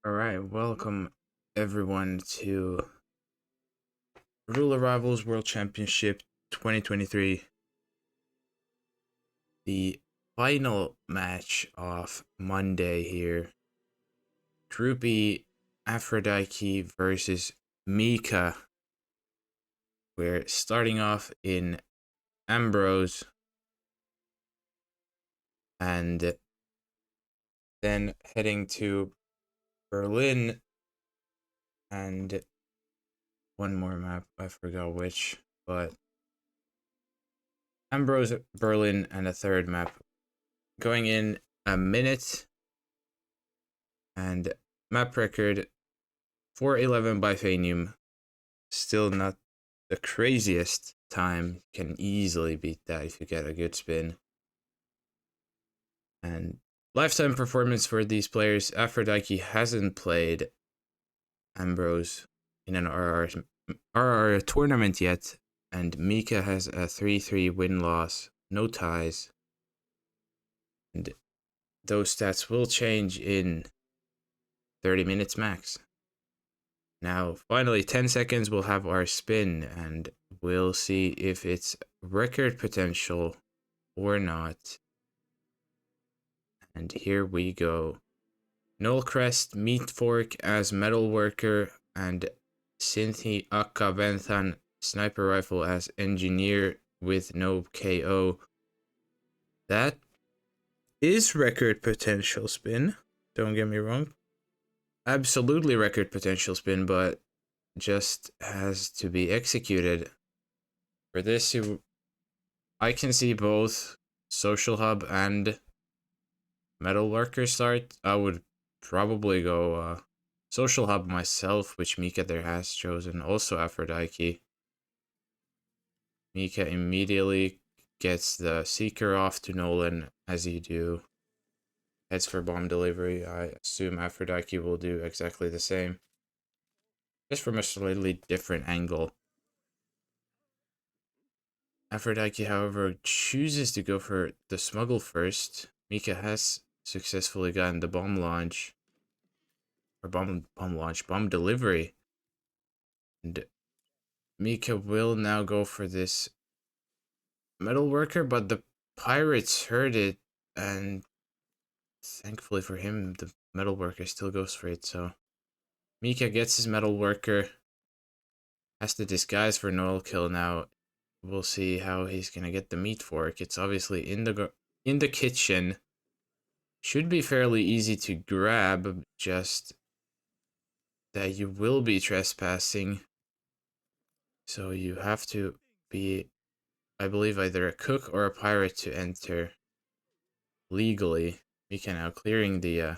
All right, welcome everyone to Ruler Rivals World Championship 2023, the final match of Monday here. Group E, aphrodyqe versus Meekah. We're starting off in Ambrose and then heading to Berlin and one more map, I forgot which, but Ambrose, Berlin, and a third map. Going in a minute, and map record 4:11 by Fanium. Still not the craziest time. Can easily beat that if you get a good spin. And lifetime performance for these players. aphrodyqe hasn't played Ambrose in an RR tournament yet, and Meekah has a 3-3 win-loss, no ties. And those stats will change in 30 minutes max. Now, finally, 10 seconds, we'll have our spin, and we'll see if it's record potential or not. And here we go. Nullcrest, Meat Fork as Metalworker, and Synthi Akka Venthan Sniper Rifle as Engineer with no KO. That is record potential spin, don't get me wrong. Absolutely record potential spin, but just has to be executed. For this, I can see both Social Hub and Metalworker start. I would probably go Social Hub myself, which Meekah there has chosen. Also aphrodyqe. Meekah immediately gets the Seeker off to Nolan, as you do. Heads for bomb delivery. I assume aphrodyqe will do exactly the same, just from a slightly different angle. aphrodyqe, however, chooses to go for the smuggle first. Meekah has successfully gotten the bomb launch, or bomb delivery. And Meekah will now go for this Metalworker, but the pirates heard it, and thankfully for him, the Metalworker still goes for it. So Meekah gets his Metalworker, has to disguise for null kill now. We'll see how he's gonna get the Meat Fork. It's obviously in the kitchen. Should be fairly easy to grab, just that you will be trespassing. So you have to be, I believe, either a cook or a pirate to enter legally. Meekah now clearing the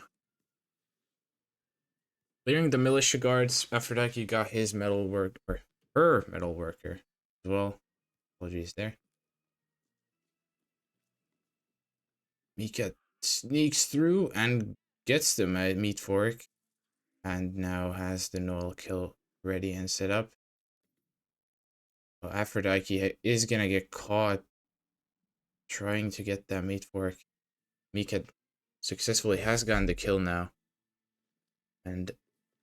militia guards. aphrodyqe got his metalwork, or her Metalworker as well. Apologies there. Meekah sneaks through and gets the Meat Fork. and now has the null kill ready and set up. Well, aphrodyqe is gonna get caught trying to get that meat fork. Meekah successfully has gotten the kill now, and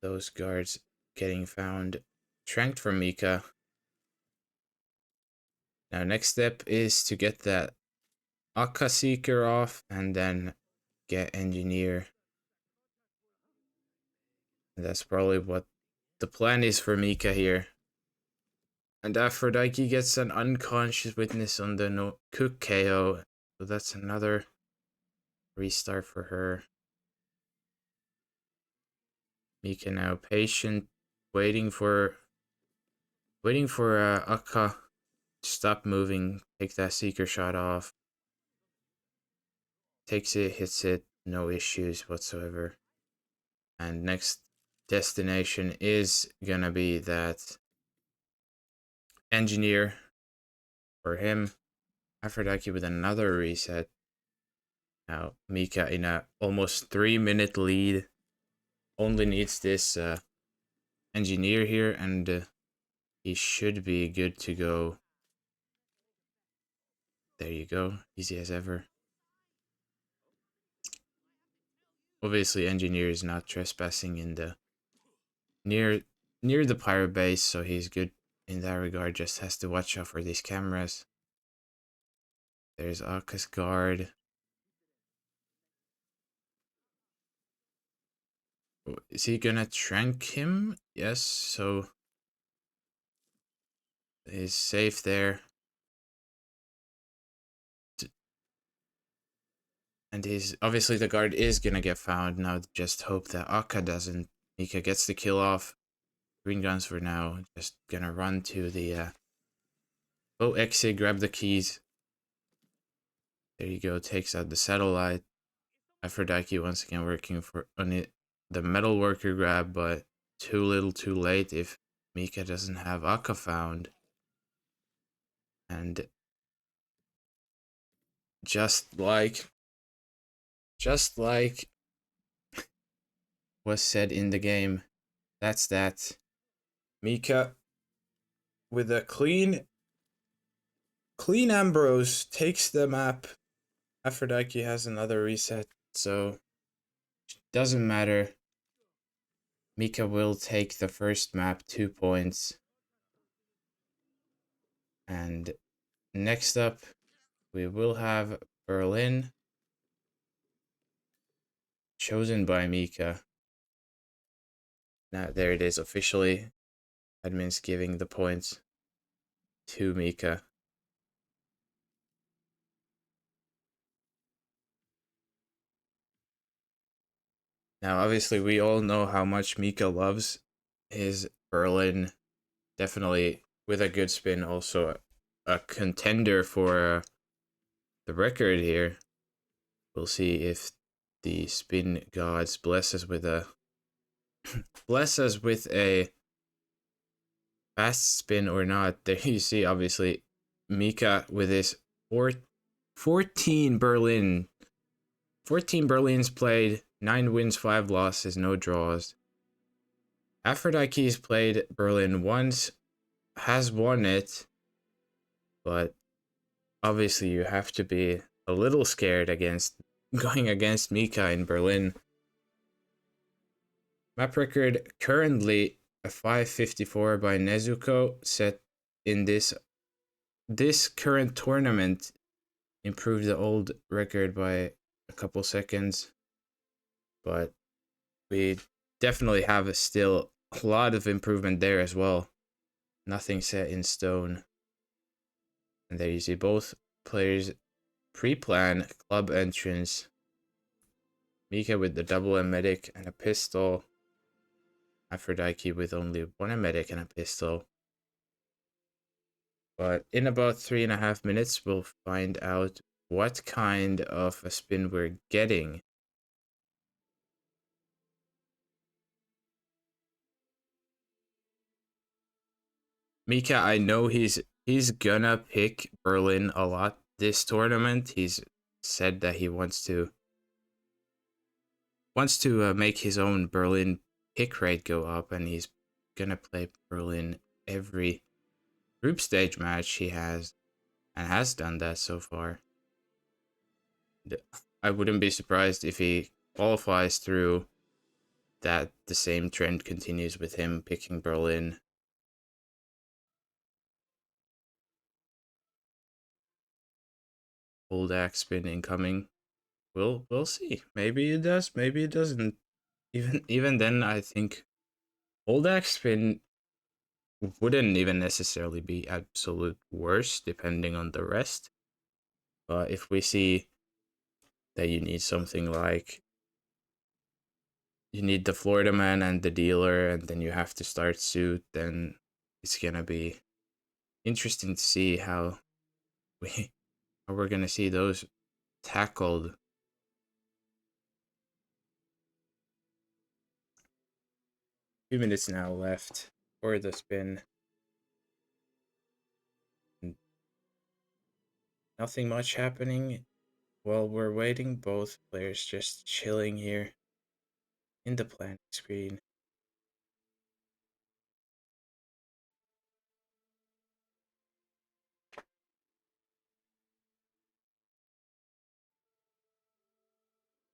those guards getting found. Tranked from Meekah. Now next step is to get that Akka Seeker off and then get Engineer. And that's probably what the plan is for Meekah here. And aphrodyqe gets an unconscious witness on the Cook KO. So that's another restart for her. Meekah now patient, waiting for Akka to stop moving, take that Seeker shot off. Takes it, hits it, no issues whatsoever. And next destination is gonna be that Engineer for him. aphrodyqe with another reset. Now Meekah in a almost 3-minute lead. Only needs this Engineer here, and he should be good to go. There you go, easy as ever. Obviously Engineer is not trespassing in the near the pirate base, so he's good in that regard. Just has to watch out for these cameras. There's Akka's guard. Is he gonna trank him? Yes, so he's safe there. And he's obviously the guard is gonna get found now. Just hope that Akka doesn't. Meekah gets the kill off. Green guns for now. Just gonna run to the boat exit, grab the keys. There you go. Takes out the satellite. aphrodyqe once again working for on it, the metal worker grab, but too little, too late if Meekah doesn't have Akka found. And just like was said in the game, that's that. Meekah with a clean Ambrose takes the map. aphrodyqe has another reset, so doesn't matter. Meekah will take the first map, 2 points. And next up, we will have Berlin, chosen by Meekah. Now, there it is officially. Admin's giving the points to Meekah. Now, obviously, we all know how much Meekah loves his Berlin. Definitely with a good spin, also a contender for the record here. We'll see if the spin gods bless us with a fast spin or not. There you see, obviously, Meekah with his 14 Berlin. 14 Berlins played, 9 wins, 5 losses, no draws. aphrodyqe's played Berlin once, has won it, but obviously you have to be a little scared against going against Meekah in Berlin. Map record currently a 554 by Nezuko, set in this current tournament. Improved the old record by a couple seconds, but we definitely have still a lot of improvement there as well. Nothing set in stone. And there you see both players pre-plan club entrance. Meekah with the double emetic and a pistol. aphrodyqe with only one emetic and a pistol. But in about 3.5 minutes, we'll find out what kind of a spin we're getting. Meekah, I know he's gonna pick Berlin a lot this tournament. He's said that he wants to make his own Berlin pick rate go up, and he's gonna play Berlin every group stage match he has, and has done that so far. I wouldn't be surprised if he qualifies through that the same trend continues with him picking Berlin. Old axe spin incoming. We'll see. Maybe it does, maybe it doesn't. Even then, I think old axe spin wouldn't even necessarily be absolute worst depending on the rest. But if we see that you need something like you need the Florida man and the dealer, and then you have to start suit, then it's gonna be interesting to see how we're gonna see those tackled. 2 minutes now left for the spin. Nothing much happening while we're waiting. Both players just chilling here in the planning screen.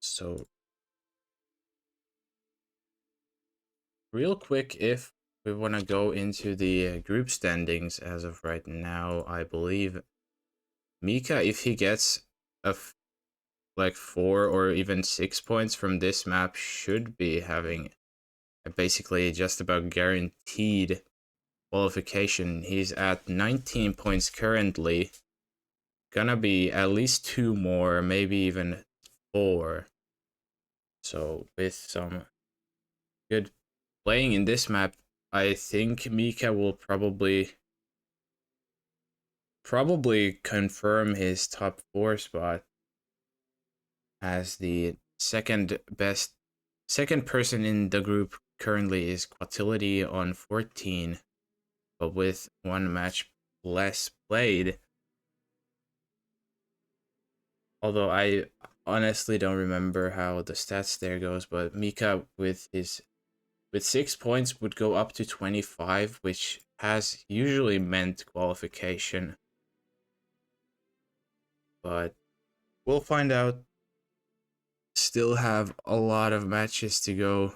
So real quick, if we want to go into the group standings as of right now, I believe Meekah, if he gets like 4 or even 6 points from this map, should be having basically just about guaranteed qualification. He's at 19 points currently. Gonna be at least 2 more, maybe even 4. So with some good playing in this map, I think Meekah will probably confirm his top 4 spot as the second person in the group. Currently is Quatility on 14, but with 1 match less played. Although I honestly don't remember how the stats there goes, but Meekah with 6 points would go up to 25, which has usually meant qualification. But we'll find out. Still have a lot of matches to go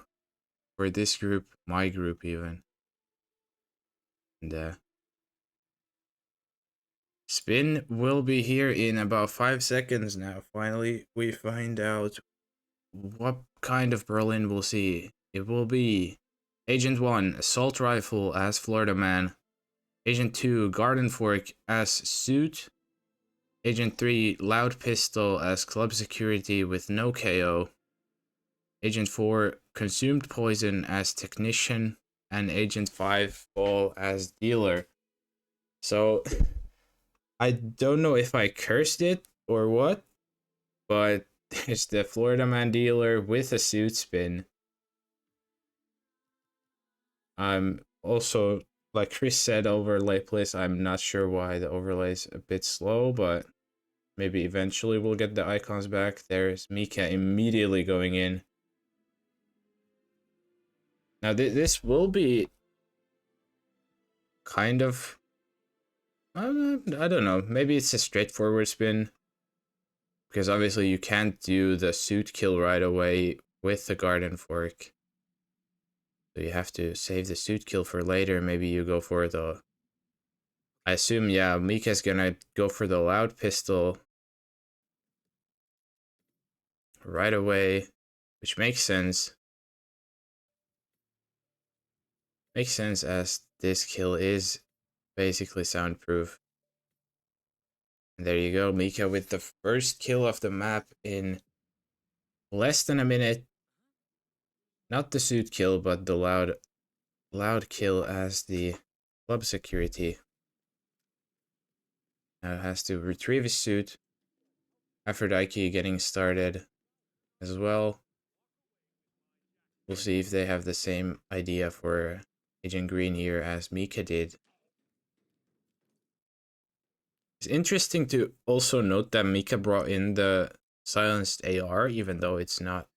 for this group, my group even. And spin will be here in about 5 seconds now. Finally, we find out what kind of Berlin we'll see. It will be Agent 1, Assault Rifle as Florida Man. Agent 2, Garden Fork as Suit. Agent 3, Loud Pistol as Club Security with no KO. Agent 4, Consumed Poison as Technician. And Agent 5, Ball as Dealer. So, I don't know if I cursed it or what, but it's the Florida Man Dealer with a suit spin. I'm also, like Chris said, overlay place. I'm not sure why the overlay's a bit slow, but maybe eventually we'll get the icons back. There's Meekah immediately going in. Now this will be kind of, I don't know, maybe it's a straightforward spin, because obviously you can't do the suit kill right away with the Garden Fork. So you have to save the suit kill for later. Maybe you go for the, I assume, yeah, Meekah's gonna go for the Loud Pistol right away, which makes sense. Makes sense as this kill is basically soundproof. And there you go, Meekah with the first kill of the map in less than a minute. Not the suit kill, but the loud kill as the club security. Now it has to retrieve his suit. Aphrodyqe getting started as well. We'll see if they have the same idea for Agent Green here as Meekah did. It's interesting to also note that Meekah brought in the silenced AR, even though it's not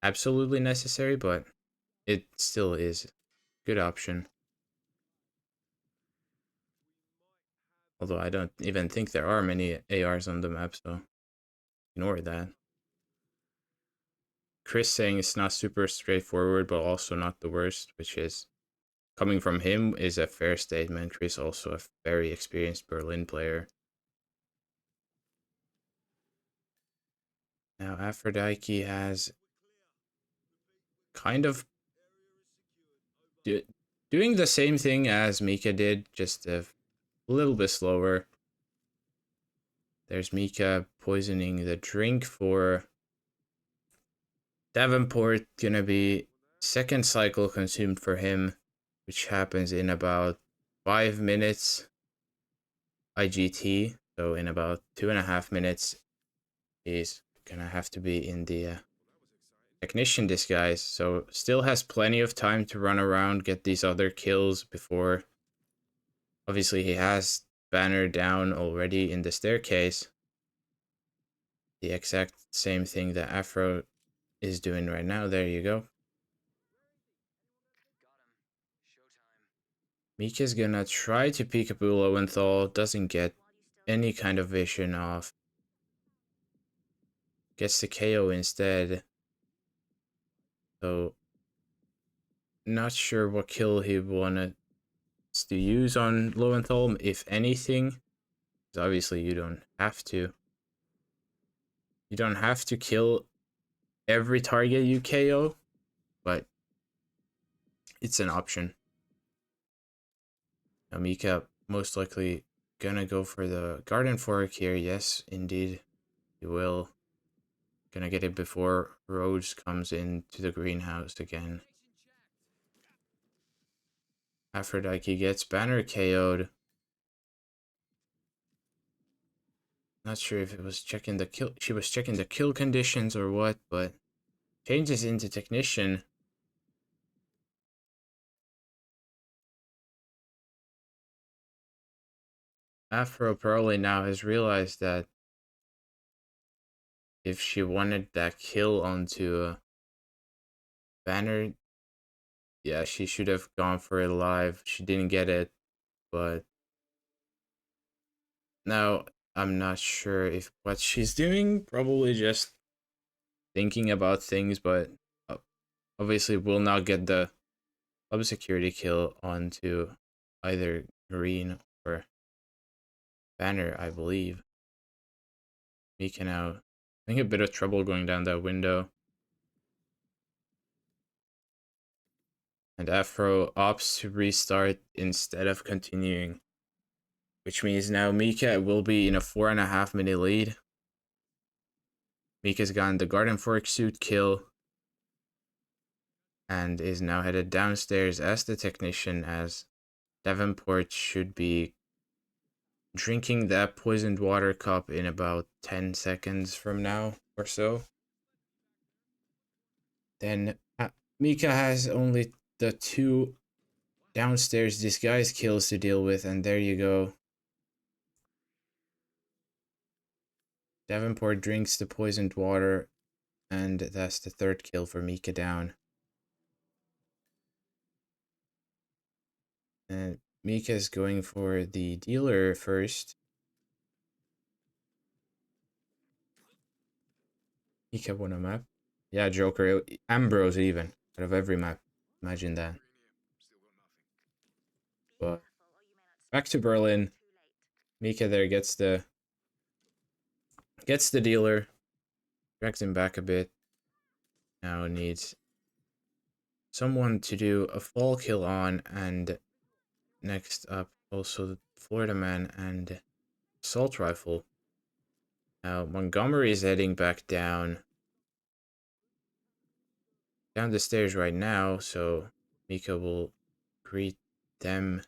absolutely necessary, but it still is a good option. Although I don't even think there are many ARs on the map, so ignore that. Chris saying it's not super straightforward, but also not the worst, which is coming from him is a fair statement. Chris also a very experienced Berlin player. Now aphrodyqe has kind of doing the same thing as Meekah did, just a little bit slower. There's Meekah poisoning the drink for Davenport, gonna be second cycle consumed for him, which happens in about 5 minutes IGT. So in about 2.5 minutes, he's gonna have to be in the technician disguise. So still has plenty of time to run around, get these other kills before. Obviously, he has Banner down already in the staircase. The exact same thing that Afro is doing right now. There you go. Meekah's gonna try to peekaboo Lowenthal, doesn't get any kind of vision off. Gets the KO instead. So, not sure what kill he wanted to use on Lowenthal, if anything. Because obviously you don't have to. You don't have to kill every target you KO, but it's an option. Now Meekah most likely gonna go for the Garden Fork here. Yes, indeed, he will. Gonna get it before Rhodes comes into the greenhouse again. aphrodyqe gets Banner KO'd. Not sure if it was checking the kill. She was checking the kill conditions or what, but changes into Technician. Afro probably now has realized that if she wanted that kill onto Banner, yeah, she should have gone for it live. She didn't get it, but now I'm not sure if what she's doing, probably just thinking about things, but obviously will not get the club security kill onto either Green or Banner, I believe. Meekah now having a bit of trouble going down that window. And Afro opts to restart instead of continuing. Which means now Meekah will be in a 4.5 minute lead. Meekah's gotten the Garden Fork suit kill. And is now headed downstairs as the technician, as Davenport should be drinking that poisoned water cup in about 10 seconds from now or so. Then Meekah has only the 2 downstairs disguise kills to deal with, and there you go. Davenport drinks the poisoned water, and that's the 3rd kill for Meekah down. And Meekah's going for the dealer first. Meekah won a map. Yeah, Joker. Ambrose even. Out of every map. Imagine that. But back to Berlin. Meekah there gets the dealer. Drags him back a bit. Now needs someone to do a fall kill on, and next up also Florida Man and assault rifle. Now Montgomery is heading back down the stairs right now, so Meekah will greet them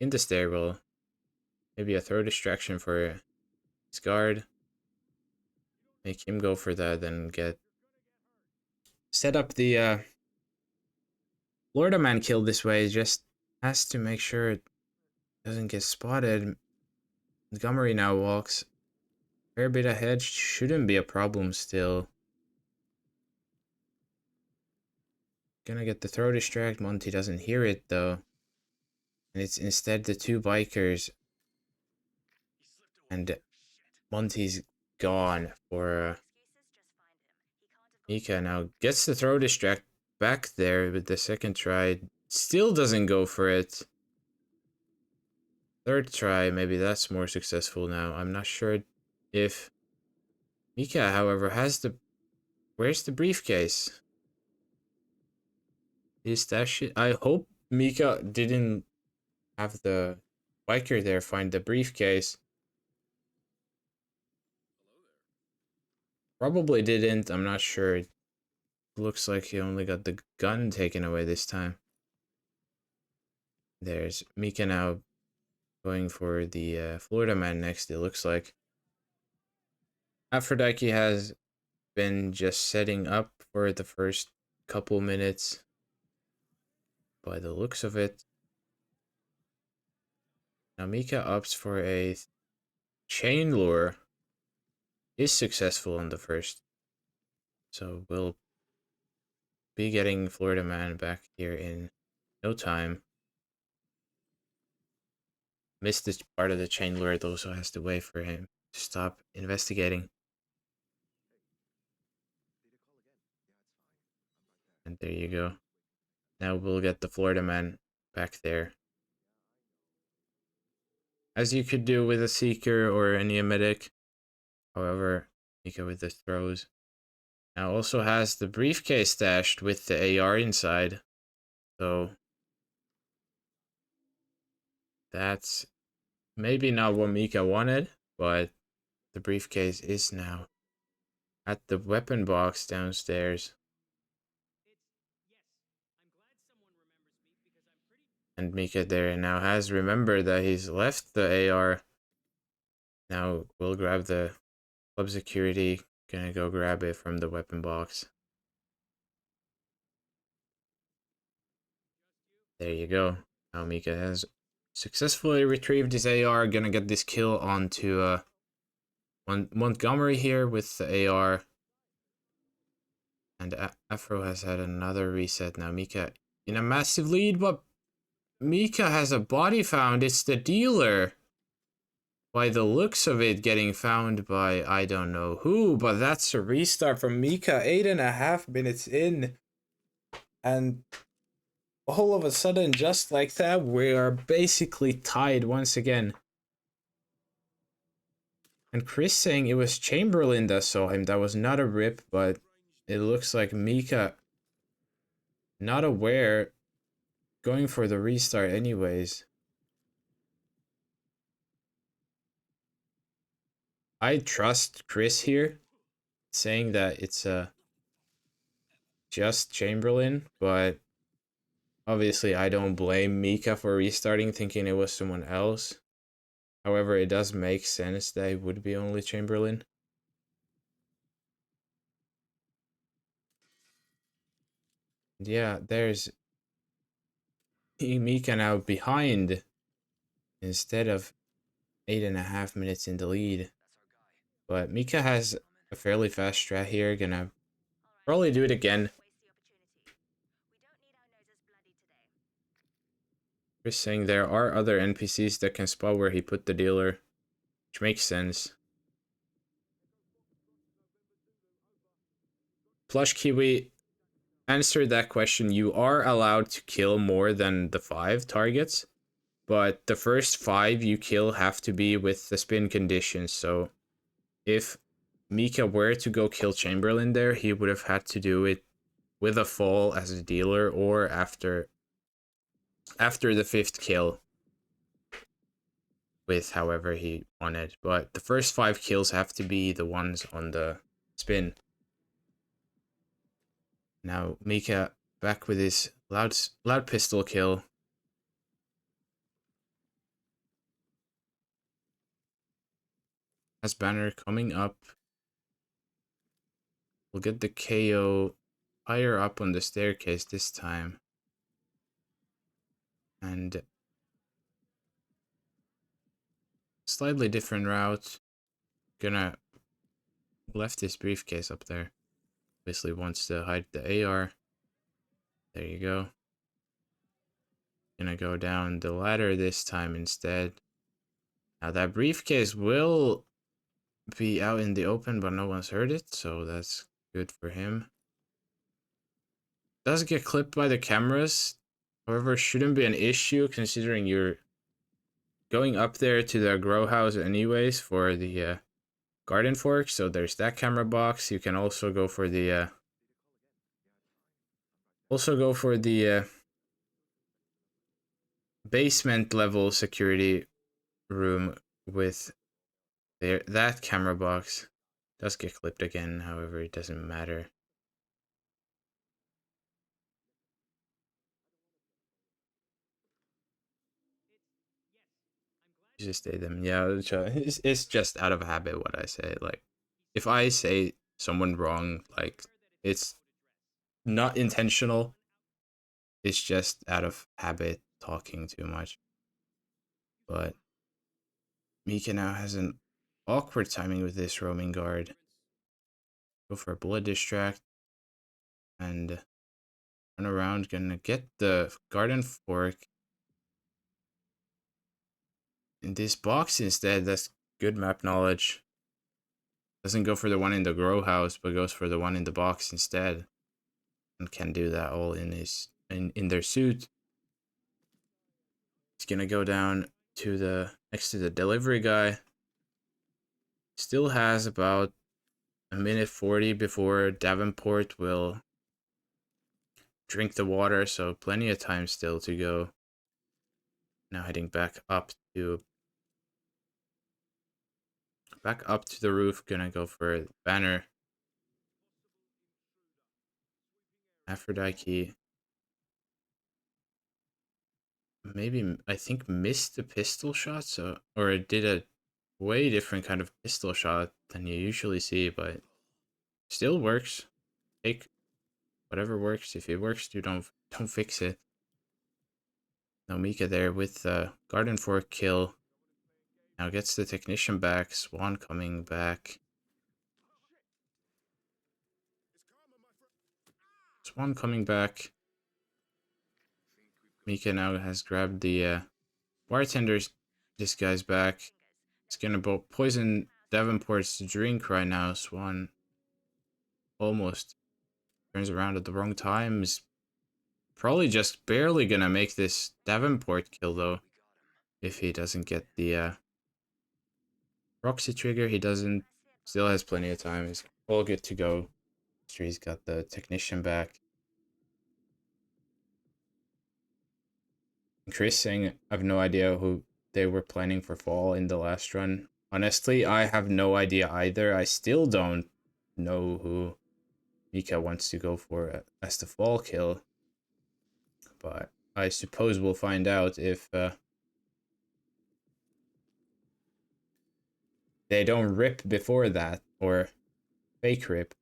in the stairwell. Maybe a third distraction for his guard. Make him go for that, then set up the Florida Man kill this way. Just has to make sure it doesn't get spotted. Montgomery now walks a fair bit ahead. Shouldn't be a problem still. gonna get the throw distract. Monty doesn't hear it though. And it's instead the two bikers. And Monty's gone for Meekah. Now gets the throw distract back there with the second try. Still doesn't go for it. Third try, maybe that's more successful now. I'm not sure if Meekah, however, has the... Where's the briefcase? Is that shit? I hope Meekah didn't have the biker there find the briefcase. Probably didn't. I'm not sure. It looks like he only got the gun taken away this time. There's Meekah now going for the Florida man next, it looks like. Aphrodyqe has been just setting up for the first couple minutes by the looks of it. Now Meekah opts for a chain lure. Is successful on the first. So we'll be getting Florida man back here in no time. Missed this part of the chain lure, it also has to wait for him to stop investigating. And there you go. Now we'll get the Florida man back there. As you could do with a Seeker or any medic. However, Meekah with the throws. Now also has the briefcase stashed with the AR inside. So that's maybe not what Meekah wanted, but the briefcase is now at the weapon box downstairs. And Meekah there now has remembered that he's left the AR. Now we'll grab the club security. Gonna go grab it from the weapon box. There you go. Now Meekah has successfully retrieved his AR. Gonna get this kill onto Montgomery here with the AR. And Afro has had another reset. Now Meekah in a massive lead, but Meekah has a body found. It's the dealer. By the looks of it, getting found by I don't know who, but that's a restart from Meekah. 8.5 minutes in. And all of a sudden, just like that, we are basically tied once again. And Chris saying it was Chamberlain that saw him. That was not a rip, but it looks like Meekah, not aware, going for the restart anyways. I trust Chris here, saying that it's just Chamberlain, but obviously I don't blame Meekah for restarting, thinking it was someone else. However, it does make sense that it would be only Chamberlain. Yeah, there's Meekah now behind instead of 8.5 minutes in the lead. But Meekah has a fairly fast strat here. Gonna probably do it again. Chris saying there are other NPCs that can spot where he put the dealer, which makes sense. Plush Kiwi answered that question. You are allowed to kill more than the 5 targets, but the first 5 you kill have to be with the spin conditions. So if Meekah were to go kill Chamberlain there, he would have had to do it with a fall as a dealer or after the 5th kill with however he wanted. But the first 5 kills have to be the ones on the spin. Now Meekah back with his loud pistol kill. Has banner coming up. We'll get the KO higher up on the staircase this time. And slightly different route. Gonna left his briefcase up there. Obviously wants to hide the AR. There you go. Gonna go down the ladder this time instead. Now that briefcase will be out in the open, but no one's heard it, so that's good for him. Does get clipped by the cameras, however, shouldn't be an issue considering you're going up there to the grow house anyways for the garden fork. So there's that camera box. You can also go for the basement level security room with that camera box. Does get clipped again, however, it doesn't matter. You just say them. Yeah, it's just out of habit what I say. Like, if I say someone wrong, like, it's not intentional. It's just out of habit talking too much. But Meekah now has an awkward timing with this roaming guard. Go for a blood distract and run around. Gonna get the garden fork in this box instead. That's good map knowledge. Doesn't go for the one in the grow house, but goes for the one in the box instead. And can do that all in in their suit. He's gonna go down to the next to the delivery guy. Still has about a minute 40 before Davenport will drink the water, so plenty of time still to go. Now heading back up to the roof, gonna go for banner. Aphrodyqe maybe, I think, missed the pistol shot, so, or it did a way different kind of pistol shot than you usually see, but still works. Take whatever works. If it works, you don't fix it. Now Meekah there with the garden fork kill. Now gets the technician back. Swan coming back. Swan coming back. Meekah now has grabbed the bartender's. This guy's back. It's gonna poison Davenport's drink right now. Swan almost turns around at the wrong time. Is probably just barely gonna make this Davenport kill though. If he doesn't get the Roxy trigger, he doesn't. Still has plenty of time. He's all good to go. Sure, he's got the technician back. Chris saying, I have no idea who they were planning for fall in the last run. Honestly, I have no idea either. I still don't know who Meekah wants to go for as the fall kill. But I suppose we'll find out if they don't rip before that, or fake rip.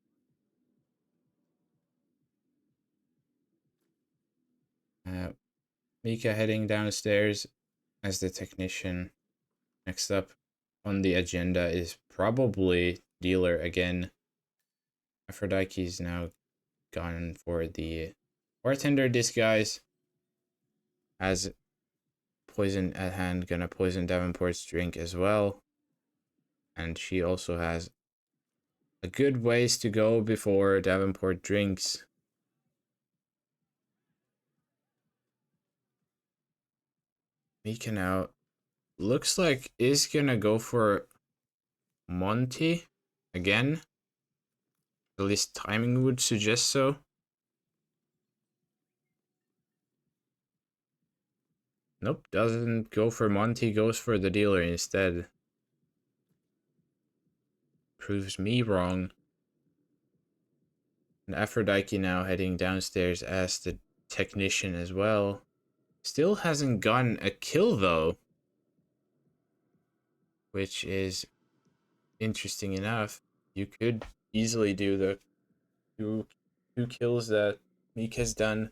Meekah heading downstairs as the technician. Next up on the agenda is probably dealer again. Aphrodyqe's now gone for the bartender disguise. Has poison at hand, gonna poison Davenport's drink as well. And she also has a good ways to go before Davenport drinks. Meekah now looks like is gonna go for Monty again. At least timing would suggest so. Nope, doesn't go for Monty, goes for the dealer instead. Proves me wrong. And Aphrodyqe now heading downstairs as the technician as well. Still hasn't gotten a kill though, which is interesting enough. You could easily do the two kills that Meekah's done.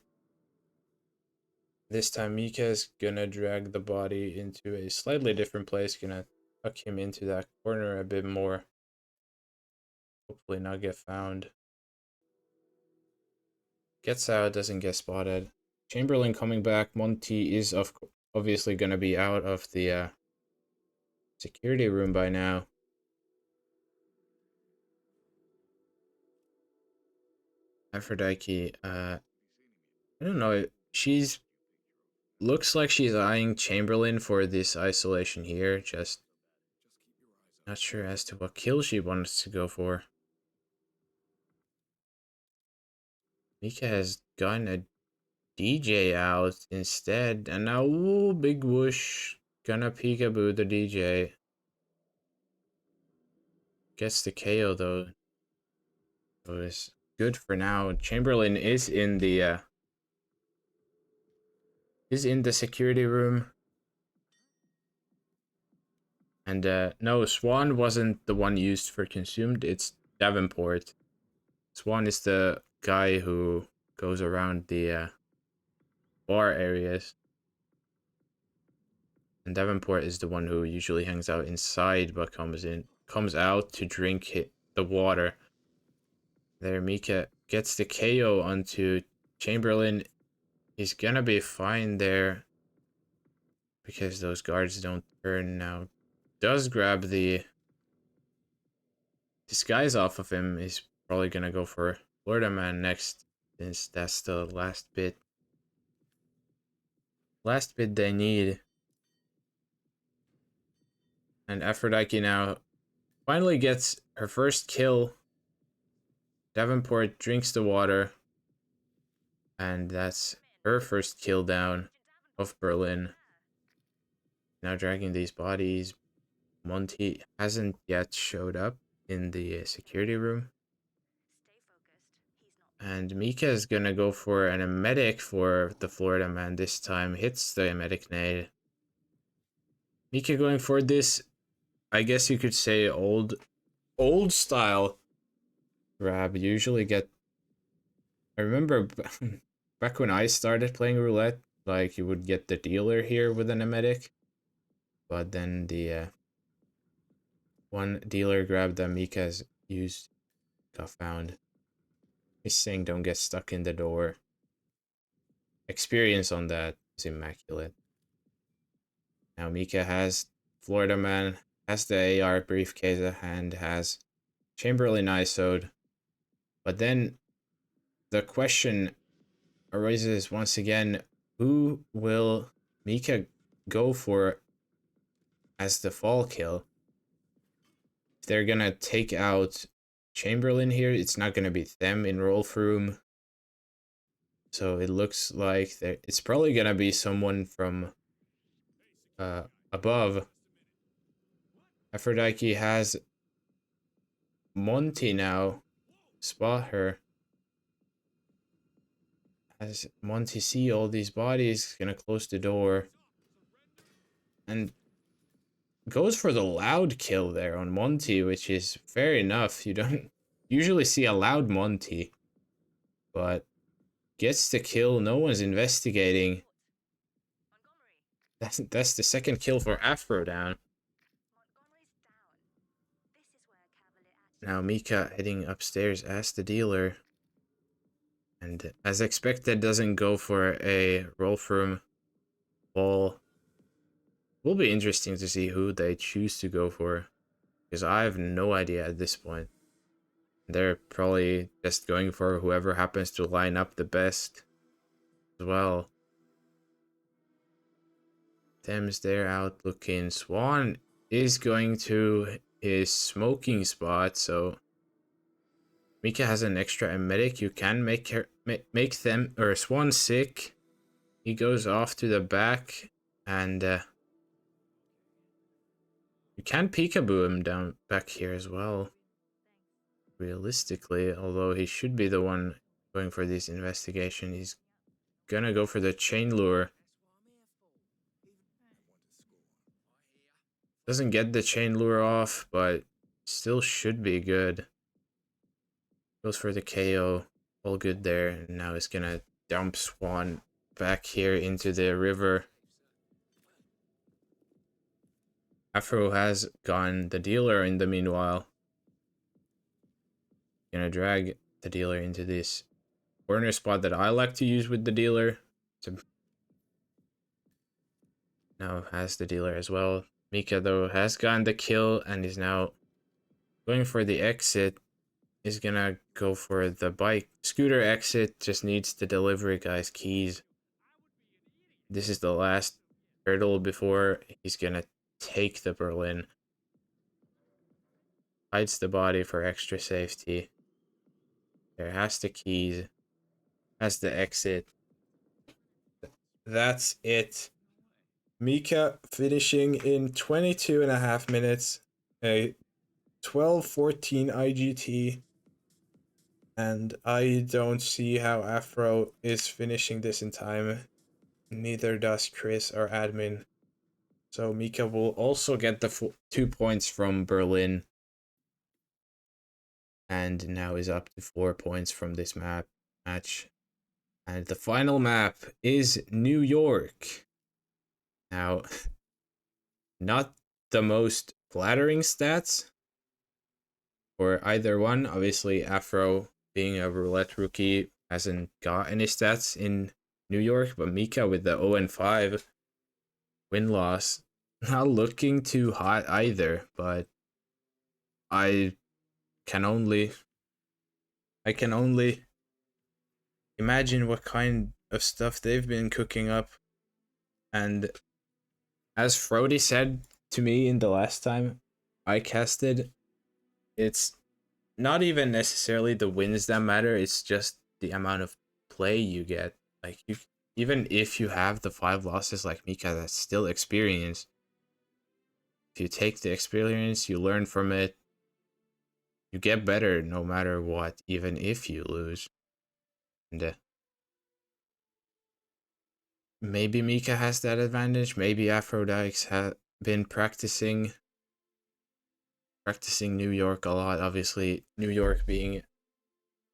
This time Meekah's gonna drag the body into a slightly different place, gonna tuck him into that corner a bit more. Hopefully not get found. Gets out, doesn't get spotted. Chamberlain coming back. Monty is obviously gonna be out of the security room by now. aphrodyqe, I don't know. She's looks like she's eyeing Chamberlain for this isolation here. Just not sure as to what kill she wants to go for. Meekah has gotten a DJ out instead, and now ooh, big whoosh. Gonna peekaboo the DJ. Gets the KO though. It was good for now. Chamberlain is in the security room. And no, Swan wasn't the one used for consumed, it's Davenport. Swan is the guy who goes around the bar areas. And Davenport is the one who usually hangs out inside but comes out to drink the water. There, Meekah gets the KO onto Chamberlain. He's gonna be fine there because those guards don't turn now. Does grab the disguise off of him. He's probably gonna go for Florida Man next, since that's the last bit. Last bit they need. And aphrodyqe now finally gets her first kill. Davenport drinks the water. And that's her first kill down of Berlin. Now dragging these bodies. Monty hasn't yet showed up in the security room. And Meekah is gonna go for an emetic for the Florida Man this time. Hits the emetic nade. Meekah going for this, I guess you could say old style grab. Usually get, I remember back when I started playing roulette, like you would get the dealer here with an emetic. But then the one dealer grab that Meekah's used got found. He's saying don't get stuck in the door. Experience on that is immaculate. Now Meekah has Florida Man, has the AR briefcase at hand, has Chamberlain ISO'd. But then the question arises once again, who will Meekah go for as the fall kill? If they're gonna take out Chamberlain here, it's not gonna be them in Rolf room. So it looks like it's probably gonna be someone from above. aphrodyqe has Monty now. Spot her. As Monty see all these bodies, gonna close the door. And goes for the loud kill there on Monty, which is fair enough. You don't usually see a loud Monty. But gets the kill, no one's investigating. That's the second kill for Afro down. Now Meekah heading upstairs as the dealer. And as expected, doesn't go for a Rolf room ball. Will be interesting to see who they choose to go for, because I have no idea at this point. They're probably just going for whoever happens to line up the best as well. Thames there out looking. Swan is going to his smoking spot, so Meekah has an extra emetic. You can make them or Swan sick. He goes off to the back, and you can peekaboo him down back here as well. Realistically, although he should be the one going for this investigation, he's gonna go for the chain lure. Doesn't get the chain lure off, but still should be good. Goes for the KO. All good there. And now he's gonna dump Swan back here into the river. Afro has gone the dealer in the meanwhile. Gonna drag the dealer into this corner spot that I like to use with the dealer. To now has the dealer as well. Meekah though has gotten the kill and is now going for the exit. Is gonna go for the bike. Scooter exit just needs the delivery guy's keys. This is the last hurdle before he's gonna take the Berlin. Hides the body for extra safety. There has the keys. Has the exit. That's it. Meekah finishing in 22.5 minutes. A 12:14 IGT. And I don't see how Afro is finishing this in time. Neither does Chris or admin. So Meekah will also get the 2 points from Berlin. And now is up to 4 points from this match. And the final map is New York. Now, not the most flattering stats for either one. Obviously, Afro, being a roulette rookie, hasn't got any stats in New York, but Meekah with the 0-5 win-loss, not looking too hot either, but I can only imagine what kind of stuff they've been cooking up. And as Frody said to me in the last time I casted, it's not even necessarily the wins that matter, it's just the amount of play you get. Like, you, even if you have the 5 losses like Meekah, that's still experience. If you take the experience, you learn from it, you get better no matter what, even if you lose. And maybe Meekah has that advantage. Maybe aphrodyqe have been practicing New York a lot. Obviously, New York being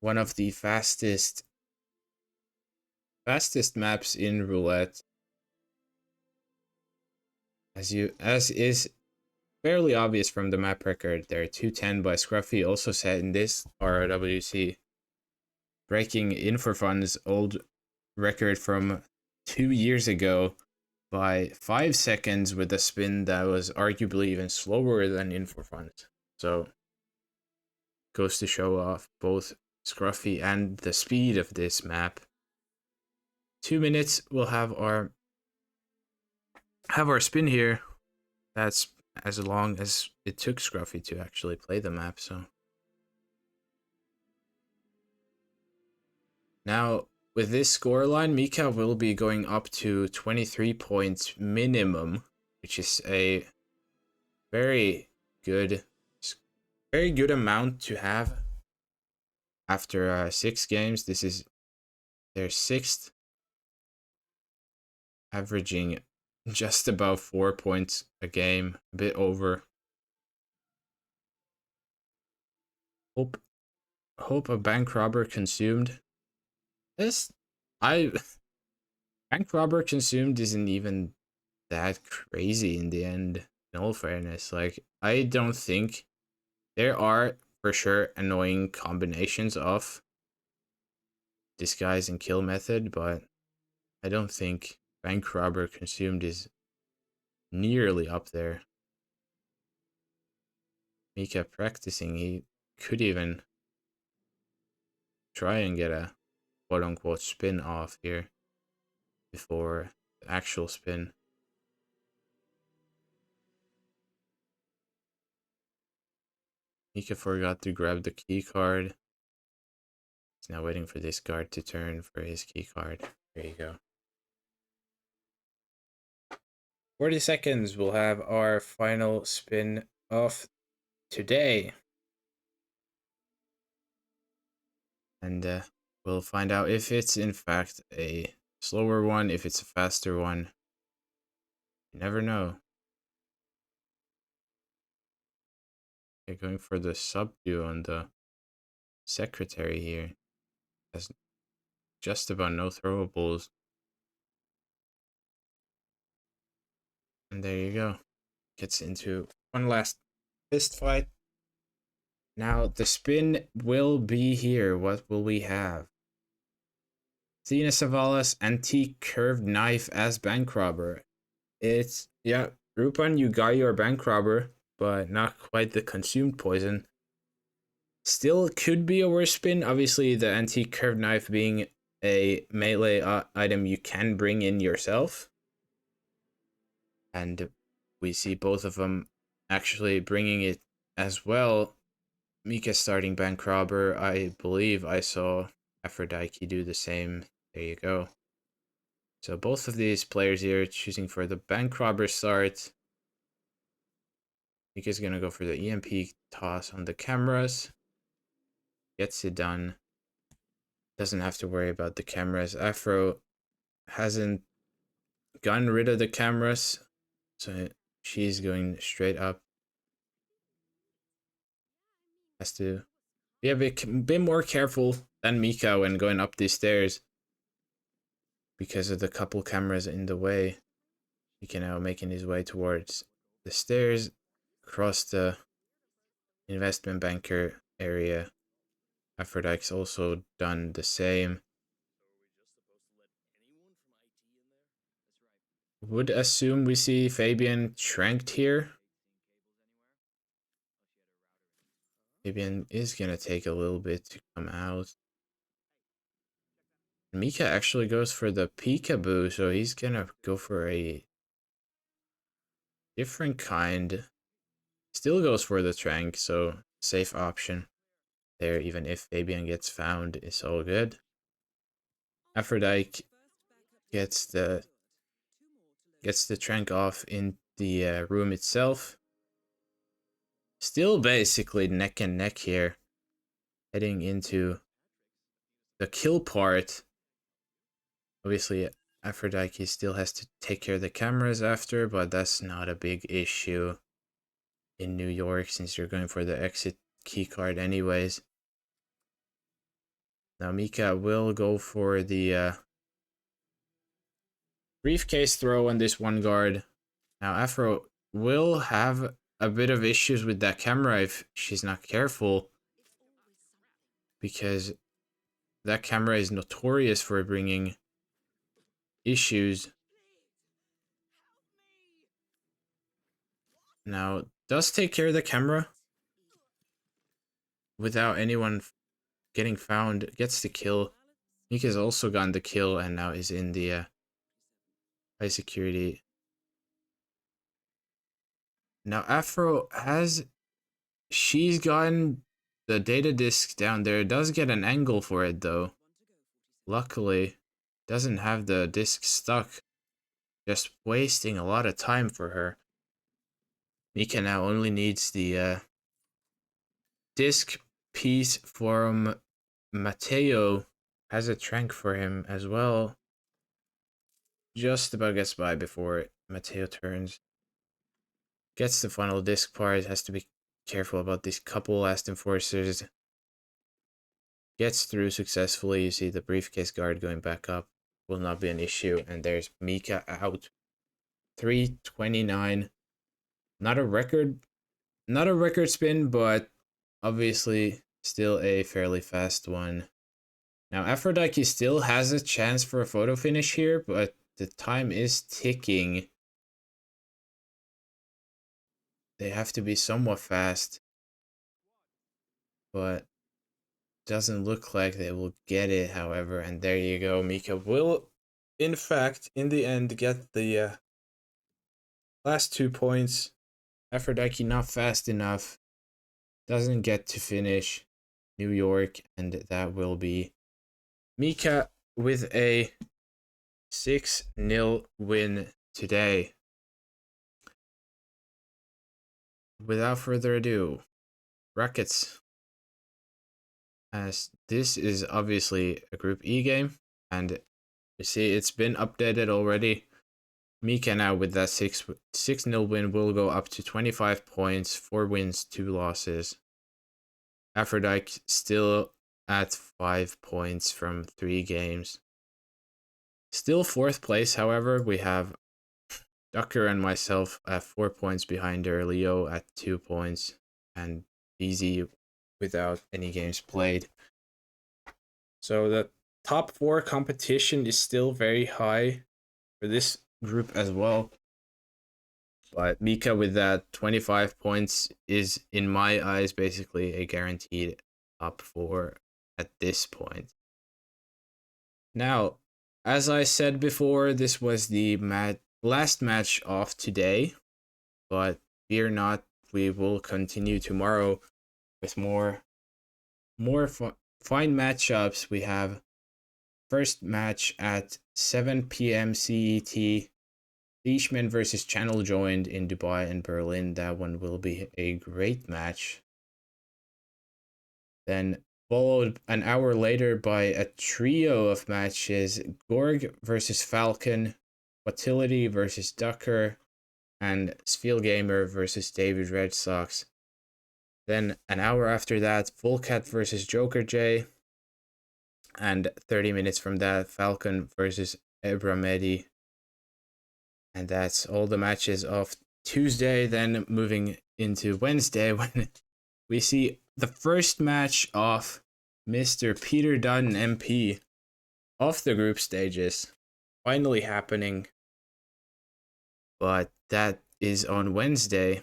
one of the fastest maps in roulette, as is fairly obvious from the map record there. 210 by Scruffy, also set in this RRWC, breaking In for Fun's old record from 2 years ago by 5 seconds with a spin that was arguably even slower than In for Fun. So goes to show off both Scruffy and the speed of this map. 2 minutes, we'll have our spin here. That's as long as it took Scruffy to actually play the map. So now with this scoreline, Meekah will be going up to 23 points minimum, which is a very good amount to have after 6 games. This is their 6th, averaging just about 4 points a game, a bit over. Hope a bank robber consumed. Bank robber consumed isn't even that crazy in the end, in all fairness. Like, I don't think there are for sure annoying combinations of disguise and kill method, but I don't think bank robber consumed is nearly up there. Meekah practicing, he could even try and get a quote-unquote spin off here before the actual spin. Meekah forgot to grab the key card. He's now waiting for this card to turn for his key card. There you go. 40 seconds, we'll have our final spin of today. And we'll find out if it's in fact a slower one, if it's a faster one. You never know. They're going for the subdue on the secretary here. Has just about no throwables. And there you go. Gets into one last fist fight. Now the spin will be here. What will we have? Tina Savala's antique curved knife as bank robber. It's, yeah, Rupan, you got your bank robber, but not quite the consumed poison. Still could be a worse spin. Obviously, the antique curved knife being a melee item you can bring in yourself. And we see both of them actually bringing it as well. Meekah starting bank robber. I believe I saw aphrodyqe do the same. There you go. So both of these players here choosing for the bank robber start. Meekah's gonna go for the EMP toss on the cameras. Gets it done. Doesn't have to worry about the cameras. Afro hasn't gotten rid of the cameras, so she's going straight up. Has to be a bit more careful than Meekah when going up these stairs because of the couple cameras in the way. He can now making his way towards the stairs across the investment banker area. Aphrodite's also done the same. Would assume we see Fabian tranked here. Fabian is gonna take a little bit to come out. Meekah actually goes for the peekaboo, so he's gonna go for a different kind. Still goes for the trank, so safe option there, even if Fabian gets found, it's all good. Aphrodite gets the trank off in the room itself. Still basically neck and neck here, heading into the kill part. Obviously, Aphrodite still has to take care of the cameras after, but that's not a big issue in New York since you're going for the exit keycard anyways. Now Meekah will go for the briefcase throw on this one guard. Now Afro will have a bit of issues with that camera if she's not careful, because that camera is notorious for bringing issues. Now, does take care of the camera without anyone getting found, gets the kill. Meekah's also gotten the kill and now is in the high security. Now Afro she's gotten the data disk down there. Does get an angle for it though. Luckily, doesn't have the disk stuck. Just wasting a lot of time for her. Meekah now only needs the disk piece from Mateo. Has a trank for him as well. Just about gets by before Mateo turns. Gets the final disc part. Has to be careful about these couple last enforcers. Gets through successfully. You see the briefcase guard going back up. Will not be an issue. And there's Meekah out. 329. Not a record spin, but obviously still a fairly fast one. Now Aphrodite still has a chance for a photo finish here, but the time is ticking. They have to be somewhat fast, but doesn't look like they will get it, however. And there you go. Meekah will, in fact, in the end, get the last 2 points. Aphrodite not fast enough. Doesn't get to finish New York, and that will be Meekah with a 6-0 win today. Without further ado, brackets. As this is obviously a Group E game, and you see it's been updated already. Meekah now with that 6-0 win will go up to 25 points, 4 wins, 2 losses. Aphrodite still at 5 points from 3 games. Still 4th place, however, we have Ducker and myself at 4 points behind her, Leo at 2 points, and Easy without any games played. So top 4 competition is still very high for this group as well. But Meekah with that 25 points is, in my eyes, basically a guaranteed top 4 at this point. Now, as I said before, this was the last match of today, but fear not, we will continue tomorrow with more fine matchups. We have first match at 7 p.m. CET. Leishman versus Channel Joined in Dubai and Berlin. That one will be a great match. Then followed an hour later by a trio of matches: Gorg versus Falcon, Watility versus Ducker, and Spielgamer versus David Red Sox. Then an hour after that, Fullcat versus Joker J. And 30 minutes from that, Falcon versus Ebramedi. And that's all the matches of Tuesday. Then moving into Wednesday, when we see the first match of Mr. Peter Dunn MP off the group stages finally happening. But that is on Wednesday.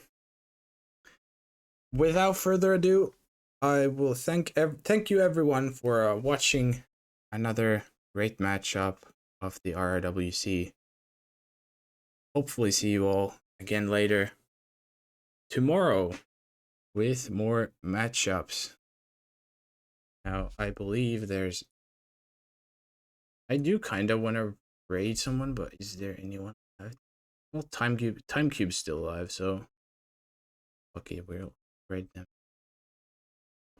Without further ado, I will thank you everyone for watching another great matchup of the RRWC. Hopefully see you all again later tomorrow with more matchups. Now, I believe I do kind of want to raid someone, but is there anyone alive? Well, Timecube's still alive, so okay, we'll raid them.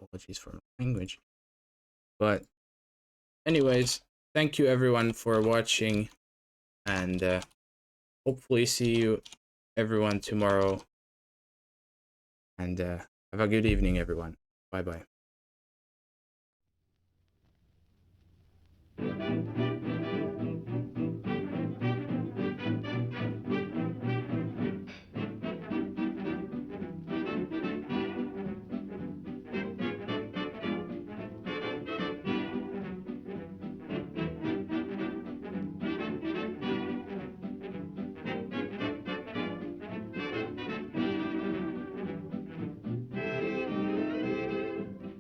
Apologies for my language. But anyways, thank you everyone for watching, and hopefully see you everyone tomorrow. And have a good evening, everyone. Bye bye.